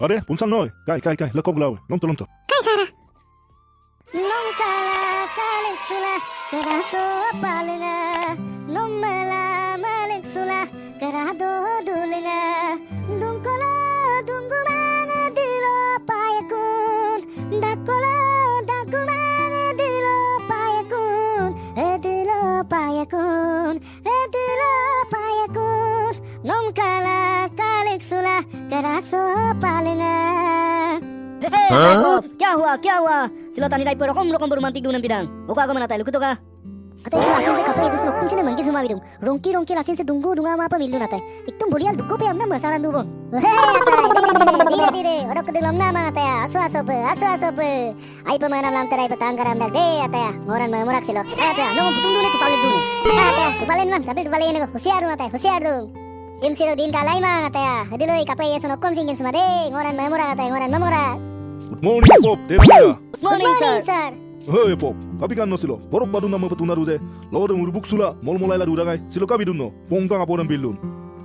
Are, punsang noy. Kai, lekop glaw. Lomto. Kai Sarah. Longkala kalik sula keraso palina nomala malik sula kerado dulina dungkola dungumana dilo payakun dakola dagumana dilo payakun edilo payakun longkala kalik sula keraso palina. क्या हुआ सिलोतानी राई पर रकम रोमांटिक दुनन पिदान ओका आगमन आता है लुकुतो का अतः इस लासिन से कपड़े दूसरों कुछ ने मंगे सुमा बिदुं रोंकी लासिन से दुंगा मां पर मिलनु नाता है एकदम बढ़िया दुक्को पे हमना मसाला दुबो हे आता धीरे और कदे लमना मा आता है आसो पे आई पर मना लाम तराई पर तांगराम ना दे आता है मोरन में मोराक सिलो आता है नो बुंदु ने तुपाले दुने आता है तुपाले मान tapi तुपाले ने होशियार दो im silo din kalai ma आता है हदिलोई कपे ये सुनो कम सिंगिन सुमा दे ngoran में मोरा आता है ngoran में मोरा. Good morning, Pop. Good morning, sir. Hey, Pop. Kapi kan no silo. Borok badun nama petuna ruze. Lord murubuk sula. Mol molai la duragai. Silo kapi dunno. Pongkang aporan bilun.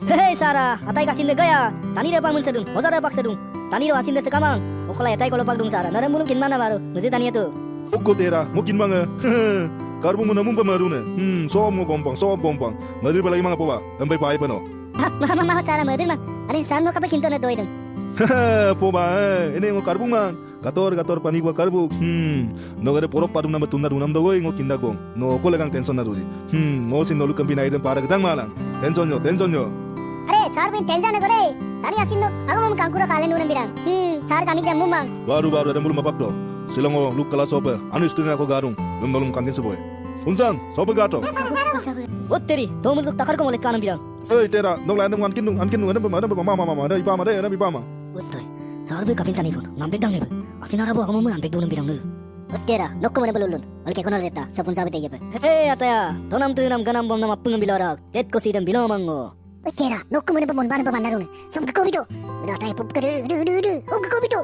Hey, Sarah. Atai kasin de gaya. Tani de pamun sedung. Hoza de pak sedung. Tani de asin de sekamang. Okolai atai kalau pak dung Sarah. Nara mulum kinmana baru. Mesti tani itu. Oko tera. Mokin banga. Karbung munamum pamarune. Sob gompang. Madir balai manga poba. Ambai pai pano. Mama Sarah madir ma. Are san mo kape kinto na doidun. Poba, ini ngo karbung man. Gator pani gua karbuk. Nogare porok padum nama tunda dunam dogoi ngo kinda gong. No kolegang tension na ruji. Ngo sin nolu kampi naiden para gedang malang. Tension yo. Are sar bin tension na gore. Tani asin no agam kankura kalen nunem birang. Sar kami dem mumang. Baru ada mulum mapak do. Silango luk kala sope. Anu istri aku garung. Nolum kangen seboy. Unsang, sope gato. Otteri, do muluk takar ko molek kanam birang. Hey tera, nong landung ankin nung ada mama ada ipama. Ottoi, sar be kapin tani kon. Nambek dang nebe. Asinara bo agam nambek dunam birang nu. Ottera, nokko mone belulun. Olke kono leta, sapun sabe teye pe. Hey ataya, tonam tunam ganam bom nam appung bilarak. Tet ko sidam bilomango. Ottera, nokko mone bon ban narune. Som ko bito. Udah tay pup kere du. Ko bito.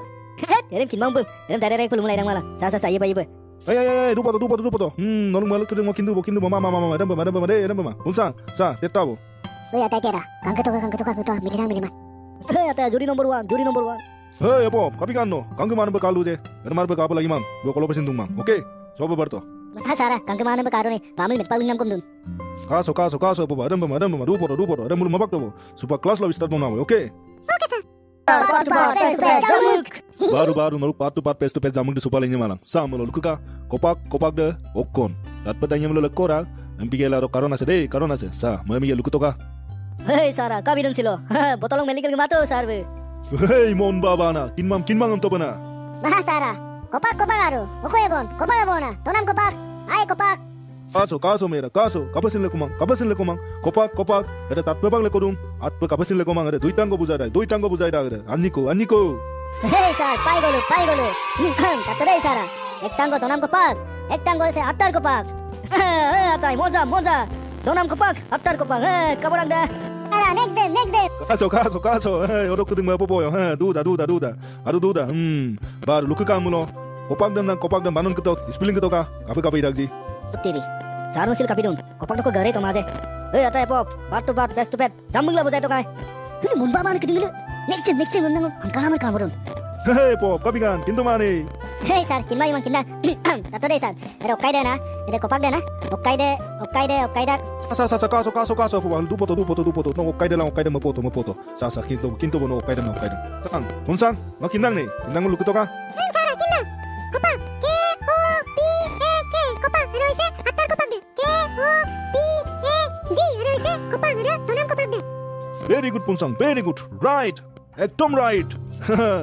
Erem kinmang bum. Erem tare pul mulai dang mala. Sa ye pa. Hey, dupa to. Nolung malu kere ngo kindu mama. Ada mama. Unsang, sa tetabo. Oi atay tera, kangketo miliman. Hey ataya juri nomor 1. Hey Pop, kapi kan no. Kangke mana bekalu je. Mana bekapa lagi mang. Gua kalau pesin mang. Oke, sobe berto. Masa Sarah, kangke mana bekaro ni. Tamil mespal binam kom dun. Kaso Pop. Ada mama. Dupa. Ada mulum mabak to. Super kelas lah start mau. Oke. Oke sir. Baru noluk part face to face jamuk di supalenya malang. Sama lo luka kopak de okon. Dat petanya melo lekora. Empigela ro karona se. Sa, mami ya lukutoka. Hey Sarah, kabi dun silo. Botolong melikal gemato sarve. Hey mon babana, kinmang am topana. Maha Sarah, kopak aro. Okoy bon, kopak abona. Tonam kopak. Ay kopak. Kaso mera, kapasin lekomang. Kopak. Ada tatpe bang lekodung. Atpe kapasin lekomang ada duitang ko buzai da ada. Anniko. Hey sir, pai golu. Tatore Sarah. Ek tango tonam kopak. Ek tango se attar kopak. Atai moza. Tonam kopak, attar kopak. Kaborang dah. Sarah, next day. Kaso. Orang kedeng apa boyo. Duda. Aduh duda. Baru luka kamu lo. Kopak dan banun ketok. Spilling ketok ka. Apa idagji. Otteri. Sarung sil kapi dun. Kopak to gare to maje. Hey atay Pop. Part to part, best to pet. Jambung la bujai to kai. Ini mun baba ne kedeng lu. Next time mun angkana mai kamurun. Hey Pop, kapi kan. Kinto mani. Hey sir, kinmai man kinda. Tatore sir. Ere okai de na. Ere kopak de na. Okai de. Sa kaso Pop. Dupoto. No okai de mapoto. Sa kinto bono okai de. Sang, unsang, no kindang ni. Kindang lu ketok ka. Sarah, kinda. Kopak. K-O-P-A-K. Kopak. Ada ise attar kopak de. K-O-P-A-G. Ada ise kopak de. Tonam kopak de. Very good Punsang, very good. Right. Ekdom right.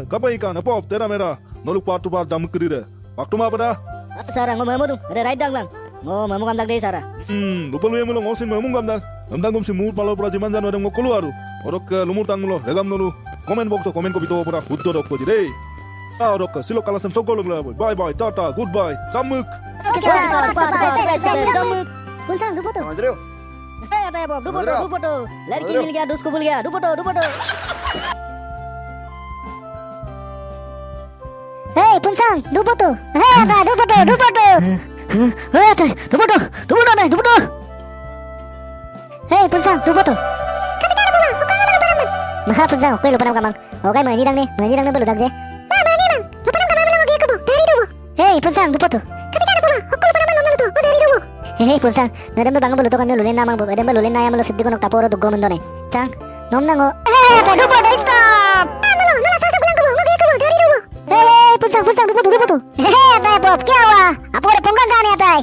Kapai kan Pop tera mera. Noluk part to part jamuk kiri de. Waktu ma pada? Sarah ngomong tu. Ada right dang lang. Ngomong kam dak deh Sarah. Lupa lu yang mulung ngosin mamung kam dak. Namdang gom si mur palo pura jiman jan wadang ngokolu aru. Orok lumur tang mulo. Regam nolu. Komen box komen ko bito pura. Uddo dok ko jide. Orok silo kalasem sokolo gla. Bye. Tata. Goodbye. Jamuk. Sarah, jamuk. Punsang, lupa tu. Hey atay Pop, dupoto. Ladki mil gaya, dusko bul gaya. Dupoto. Hey Punsang, dupoto. Hey atay dupoto. Hey atay, dupoto. Hey Punsang, dupoto. Maha Punsang, okoy lupa nama kamang. Oke, menjirang nih perlu tak je. Nah, mani bang. Lupa nang kamar lagi kamu. Dari dulu. Hei, punsang, lupa tuh. Kapita pula. Hokul pada mana tuh? Oh, dari dulu. Hei, punsang. Nadam bang bulu tuh kan lulen namang bu. Nadam lulen naya malu siddi kono taporo tuh gomendo nih. Cang, nom nango. Apa lupa deh stop. Nala sasa bilang kamu. Lagi kamu dari dulu. Hei, punsang, lupa tuh. Hei, atai pop, kya wa? Apa udah ponggang kan atai?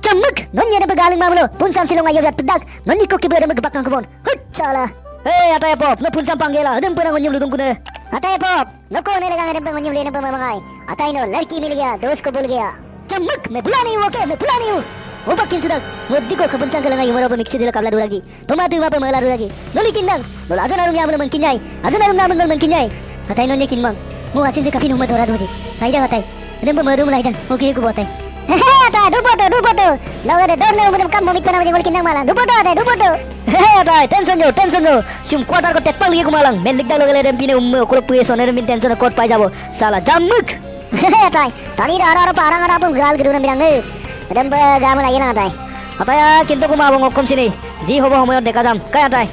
Cemuk, nonnya ada begaling mamulo. Punsang silong ayo lihat pedak. Nonni kok kiber ada gebakang kebon. Huccala. Hei, atai pop, no punsang panggela. Adem pernah ngonyum lu tunggu. अतः पॉप नको होने लगा मेरे पे मंजूर लेने पे मैं मंगाई अतः इन्हों लड़की मिल गया दोस्त को भूल गया चमक मैं भुला नहीं हूँ मैं भुला नहीं हूँ वो पक्की सुनक मुद्दी को कबन संग लगा युमरो पे मिक्सी दिला काबला दुलागी तुम्हारे वहाँ पे मला दुलागी नोली किन्नंग नोल आजो नारुम यामनो मन किन्याई आजो नारुम नामुन मन किन्याई अतः इन्हों ने किन्मंग मु आसिन से काफी नुमा दोरा दूजी आइडा अतः इधर पे मरुम लाइडा ओके को बोलते अतः दुपोटो लोगों ने डरने उम्र कम मोमित पना मुझे बोल किन्नंग माला दुपोटो Atai, tension jo. Sim quarter ko tepal lagi kumalang. Melik dah logal ada pine umme okolo puye soner min tension ko pai jabo. Salah jamuk. Atai, tani ara parang ara pun gal geduna bilang ne. Adam gamal ayeuna atai. Atai ya kinto ko mabong okom sini. Ji hobo homo deka jam. Kaya atai.